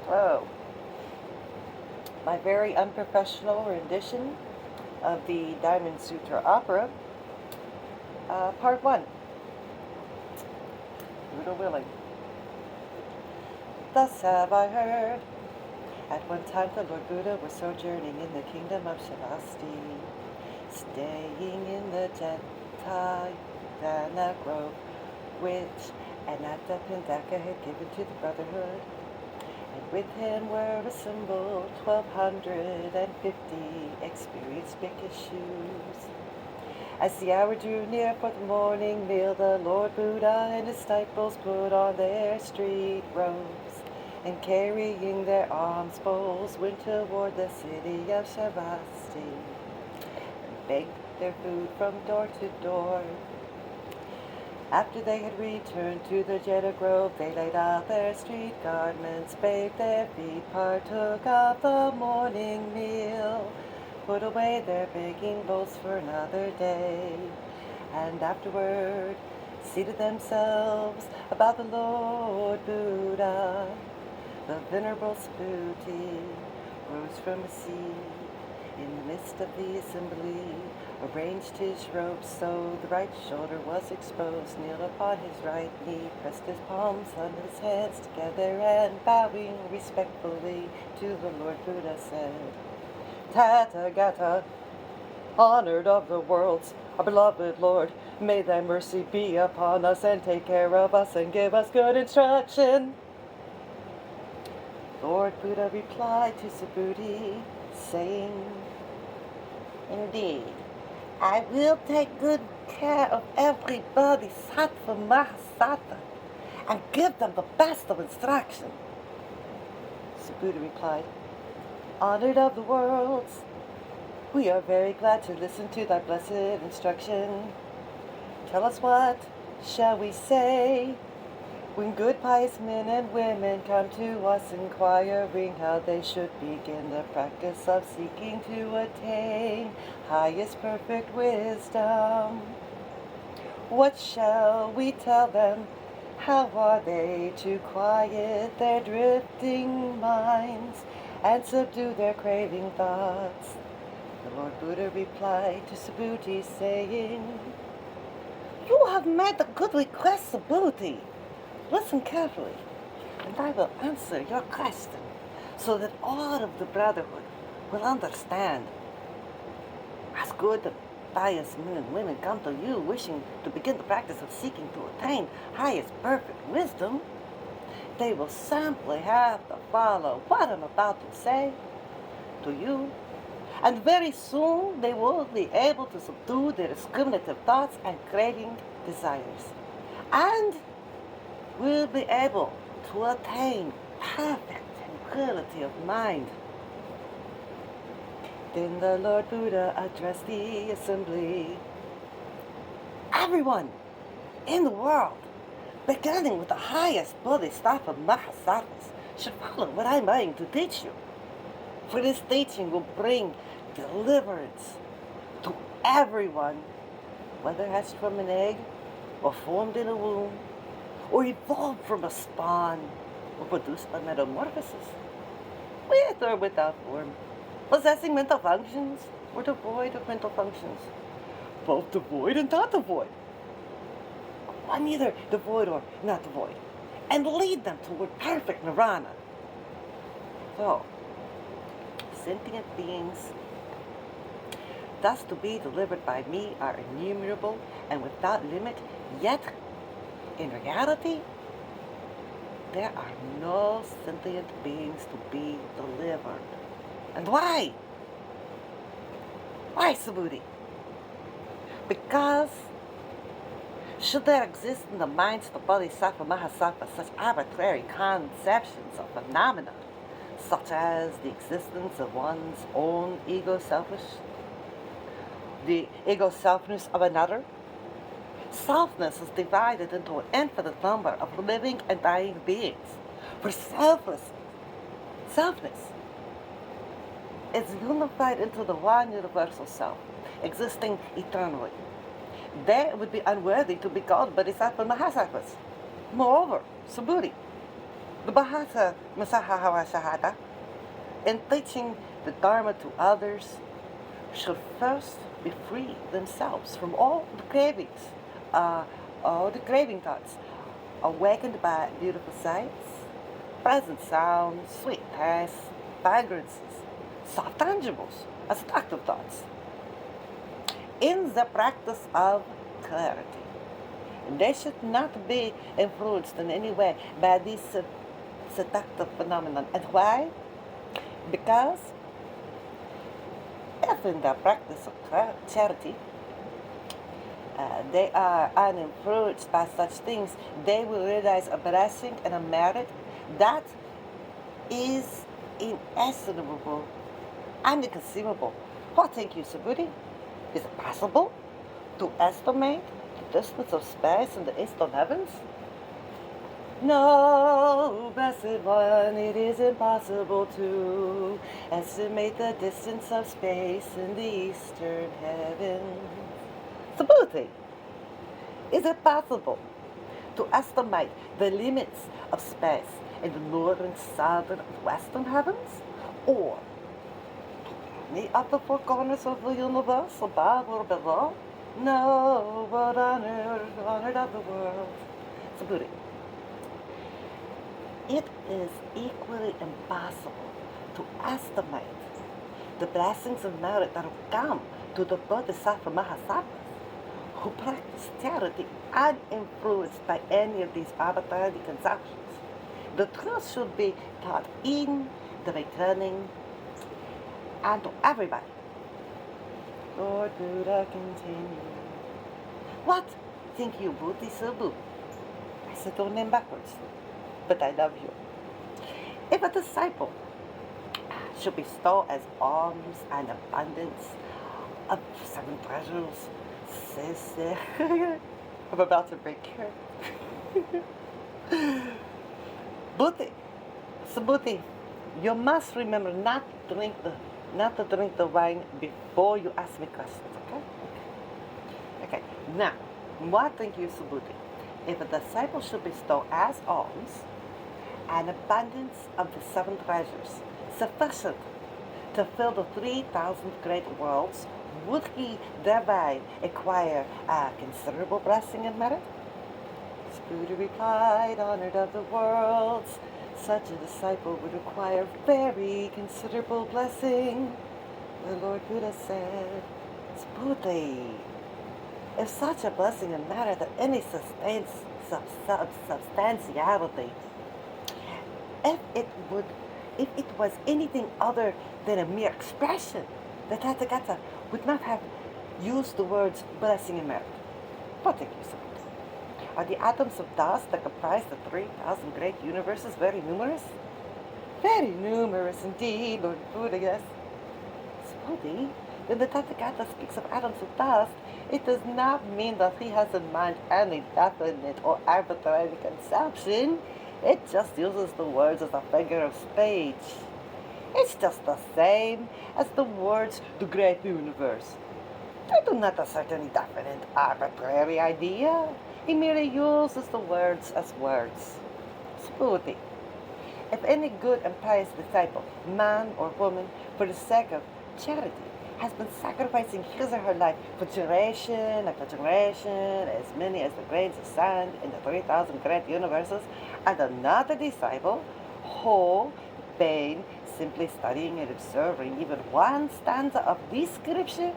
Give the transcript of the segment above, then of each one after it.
Oh, my very unprofessional rendition of the Diamond Sutra opera, part one. Buddha willing. Thus have I heard. At one time the Lord Buddha was sojourning in the kingdom of Shavasti, staying in the Jatayana grove, which Anathapindaka had given to the brotherhood. And with him were assembled 1,250 experienced bhikkhus. As the hour drew near for the morning meal, the Lord Buddha and his disciples put on their street robes, and carrying their alms bowls went toward the city of Shavasti, and begged their food from door to door. After they had returned to the Jeta Grove, they laid out their street garments, bathed their feet, partook of the morning meal, put away their begging bowls for another day, and afterward seated themselves about the Lord Buddha. The venerable Subhuti rose from a seat in the midst of the assembly, arranged his robes so the right shoulder was exposed, kneeled upon his right knee, pressed his palms under his hands together, and bowing respectfully to the Lord Buddha said, Tathagata, honored of the worlds, our beloved Lord, may thy mercy be upon us and take care of us and give us good instruction. Lord Buddha replied to Subhuti, saying, Indeed, I will take good care of everybody, Sattva Mahasattva, and give them the best of instruction. Subhuti replied, Honored of the worlds, we are very glad to listen to thy blessed instruction. Tell us what shall we say when good pious men and women come to us inquiring how they should begin the practice of seeking to attain highest perfect wisdom? What shall we tell them? How are they to quiet their drifting minds and subdue their craving thoughts? The Lord Buddha replied to Subhuti, saying, You have made a good request, Subhuti. Listen carefully, and I will answer your question so that all of the brotherhood will understand. As good and pious men and women come to you wishing to begin the practice of seeking to attain highest perfect wisdom, they will simply have to follow what I'm about to say to you, and very soon they will be able to subdue their discriminative thoughts and craving desires, and will be able to attain perfect tranquility of mind. Then the Lord Buddha addressed the assembly. Everyone in the world, beginning with the highest Bodhisattva Mahasattvas, should follow what I'm going to teach you. For this teaching will bring deliverance to everyone, whether hatched from an egg, or formed in a womb, or evolved from a spawn, or produced by metamorphosis, with or without form, possessing mental functions, or devoid of mental functions, both devoid and not devoid, or neither devoid or not devoid, and lead them toward perfect nirvana. So, sentient beings, thus to be delivered by me, are innumerable and without limit, yet in reality, there are no sentient beings to be delivered. And why? Why, Subhuti? Because should there exist in the minds of the Bodhisattva Mahasattva such arbitrary conceptions of phenomena, such as the existence of one's own the ego-selfness of another? Selfness is divided into an infinite number of living and dying beings. For selfness is unified into the one universal self, existing eternally. There it would be unworthy to be called Bodhisattva Mahasattvas. Moreover, Subhuti, The Bahasa Masahawa Shahada, in teaching the Dharma to others, should first be free themselves from all the craving thoughts, awakened by beautiful sights, pleasant sounds, sweet tastes, fragrances, soft tangibles, abstractive thoughts, in the practice of clarity. They should not be influenced in any way by this seductive phenomenon. And why? Because if in the practice of charity they are uninfluenced by such things, they will realize a blessing and a merit that is inestimable and inconceivable. What think you, Subhuti? Is it possible to estimate the distance of space in the eastern heavens? No, blessed one, it is impossible to estimate the distance of space in the eastern heavens. Subhuti, is it possible to estimate the limits of space in the northern, southern, and western heavens? Or any of the four corners of the universe, above or below? No, but on earth of the world. Subhuti, it is equally impossible to estimate the blessings and merit that will come to the Bodhisattva Mahasattvas who practice charity uninfluenced by any of these arbitrary conceptions. The truth should be taught in the returning and to everybody. Lord Buddha continue. What think you, Buddhi Subhu? I said your name backwards, but I love you. If a disciple should bestow as alms and abundance of 7 treasures, I'm about to break here. Buddhi, Subhuti, you must remember not to drink the wine before you ask me questions, okay? Okay. Now, what think you, Subhuti? If a disciple should bestow as alms an abundance of the 7 treasures, sufficient to fill the 3,000 great worlds, would he thereby acquire a considerable blessing and merit? Buddha replied, honored of the worlds, such a disciple would require very considerable blessing. The Lord Buddha said, Buddha, if such a blessing and merit of any substantiality, if it was anything other than a mere expression, the Tathagata would not have used the words blessing and merit. What think you, Subhuti? Are the atoms of dust that comprise the 3,000 great universes very numerous? Very numerous indeed, Lord Buddha, yes. Subhuti, when the Tathagata speaks of atoms of dust, it does not mean that he has in mind any definite or arbitrary conception. It just uses the words as a figure of speech. It's just the same as the words the great universe. They do not assert any definite arbitrary idea. He merely uses the words as words. Subhuti, if any good and pious disciple, man or woman, for the sake of charity, has been sacrificing his or her life for generation after generation, as many as the grains of sand in the 3,000 great universes, and another disciple, who, being simply studying and observing even one stanza of this scripture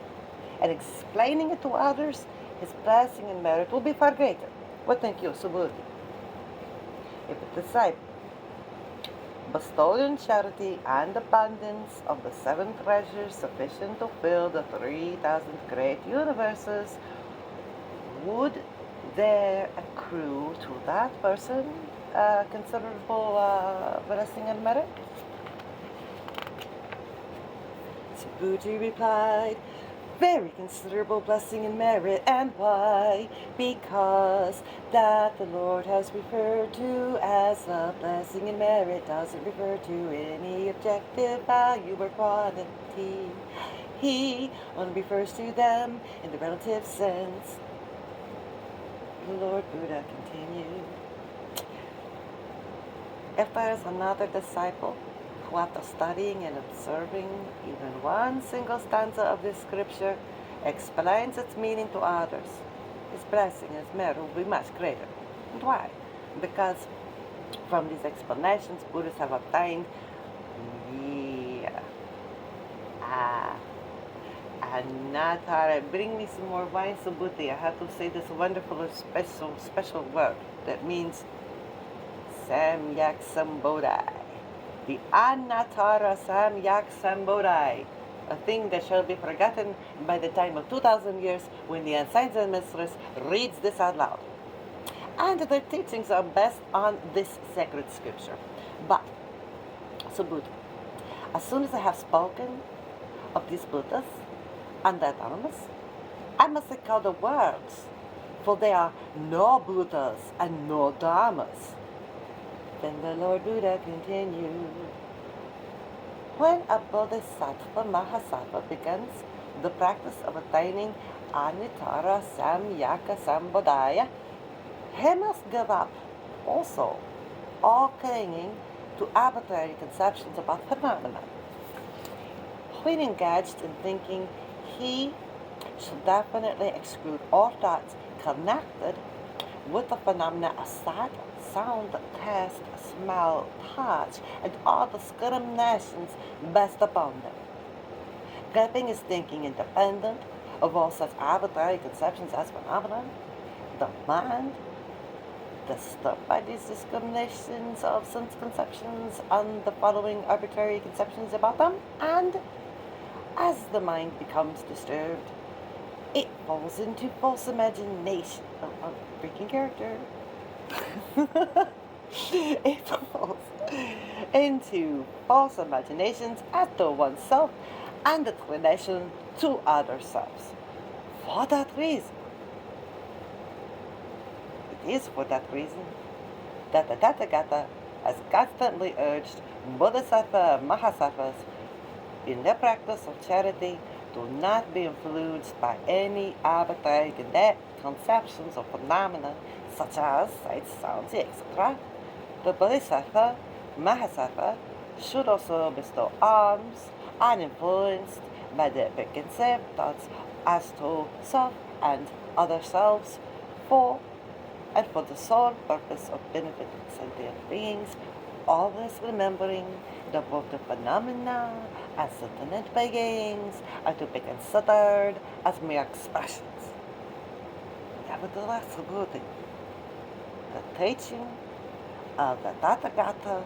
and explaining it to others, his blessing and merit will be far greater. What think you, Subhuti? If a disciple bestowed in charity and abundance of the 7 treasures sufficient to fill the 3,000 great universes, would there accrue to that person considerable blessing and merit? Subhuti replied, very considerable blessing and merit. And why? Because that the Lord has referred to as a blessing and merit doesn't refer to any objective value or quantity. He only refers to them in the relative sense. The Lord Buddha continued. If there is another disciple who, after studying and observing even one single stanza of this scripture, explains its meaning to others, his blessing, his merit will be much greater. And why? Because from these explanations, Buddhists have obtained, Anatara, bring me some more wine, Subhuti. I have to say this wonderful, special word that means Samyak Sambodai. The Anatara Samyak Sambodai, a thing that shall be forgotten by the time of 2,000 years when the Ancient Mistress reads this out loud. And their teachings are based on this sacred scripture. But, Subhuti, as soon as I have spoken of these Buddhas and their dharmas, I must recall the words, for there are no Buddhas and no dharmas. Then the Lord Buddha continued, when a Bodhisattva Mahasattva begins the practice of attaining Anuttara Samyaka Sambodaya, he must give up also all clinging to arbitrary conceptions about phenomena. When engaged in thinking, he should definitely exclude all thoughts connected with the phenomena of sight, sound, taste, smell, touch, and all discriminations based upon them. Keeping his thinking independent of all such arbitrary conceptions as phenomena, the mind, disturbed by these discriminations of sense conceptions and the following arbitrary conceptions about them, and as the mind becomes disturbed, it falls into false imagination. Breaking character. It falls into false imaginations as to oneself and its relation to other selves. For that reason, it is for that reason that the Tathagata has constantly urged Bodhisattva Mahasattvas in their practice of charity to not be influenced by any arbitrary conceptions of phenomena such as sights, sounds, etc. The Bodhisattva Mahasattva should also bestow alms uninfluenced by the preconceived thoughts as to self and other selves for the sole purpose of benefiting sentient beings, always remembering that both the phenomena and sentient beings are to be considered as mere expressions. Nevertheless, Buddha, the teaching of the Tathagata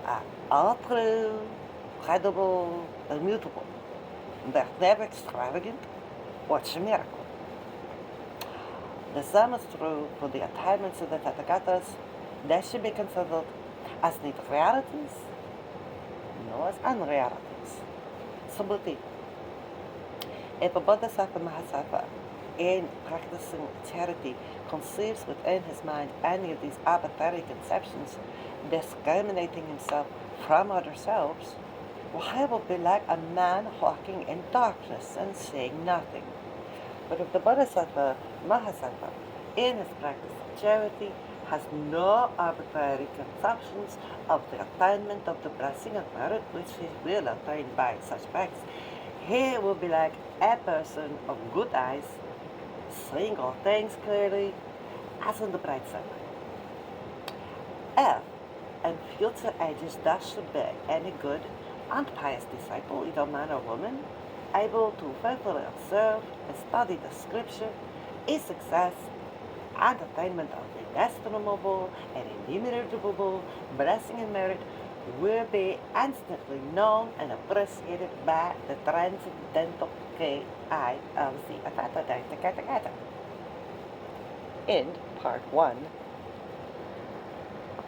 are all true, credible, immutable. They're never extravagant or chimerical. The same is true for the attainments of the Tathagatas. They should be considered as neither realities nor as unrealities. Subhuti, if a Bodhisattva Mahasattva in practicing charity conceives within his mind any of these arbitrary conceptions, discriminating himself from other selves, he will be like a man walking in darkness and saying nothing. But if the Bodhisattva Mahasattva in his practice of charity has no arbitrary conceptions of the attainment of the blessing and merit which he will attain by such practice, he will be like a person of good eyes, seeing all things clearly as in the bright sunlight. If in future ages there should be any good and pious disciple, either man or woman, able to faithfully observe and study the scripture, his success and attainment of the inestimable and inimitable blessing and merit will be instantly known and appreciated by the transcendental KI of the Tathagata. End part 1.